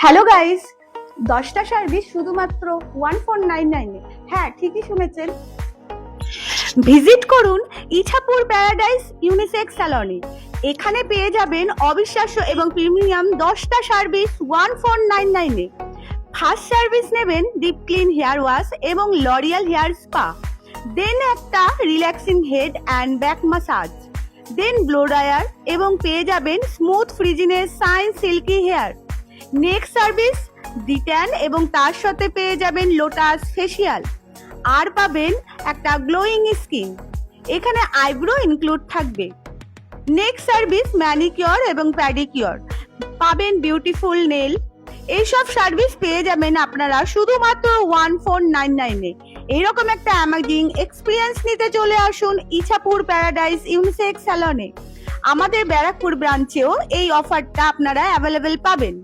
Hello guys, 10টা service শুধুমাত্র 1499 এ। হ্যাঁ, ঠিকই শুনেছেন। ভিজিট করুন ইছাপুর প্যারাডাইস ইউনিসেক্স স্যালনে। এখানে পেয়ে যাবেন অবিশ্বাস্য এবং প্রিমিয়াম 10টা সার্ভিস 1499 এ। ফার্স্ট সার্ভিস নেবেন ডিপ ক্লিন হেয়ার ওয়াশ এবং লরিয়াল হেয়ার স্পা, দেন একটা relaxing head and back massage, then blow dryer এবং পেয়ে যাবেন স্মুথ ফ্রিজিনের shine silky hair. Next service detan এবং তার সাথে পেয়ে যাবেন লোটাস ফেসিয়াল, আর পাবেন একটা গ্লোয়িং স্কিন। এখানে আইব্রো ইনক্লুড থাকবে। নেক্সট সার্ভিস ম্যানিকিওর এবং প্যাডিকিওর, পাবেন বিউটিফুল নেল। এইসব সার্ভিস পেয়ে যাবেন আপনারা শুধুমাত্র 1499 এ। এইরকম একটা অ্যামেজিং এক্সপিরিয়েন্স নিতে চলে আসুন ইছাপুর প্যারাডাইস ইউনিসেক্স স্যালনে। আমাদের ব্যারাকপুর ব্রাঞ্চেও এই অফারটা আপনারা অ্যাভেলেবেল পাবেন।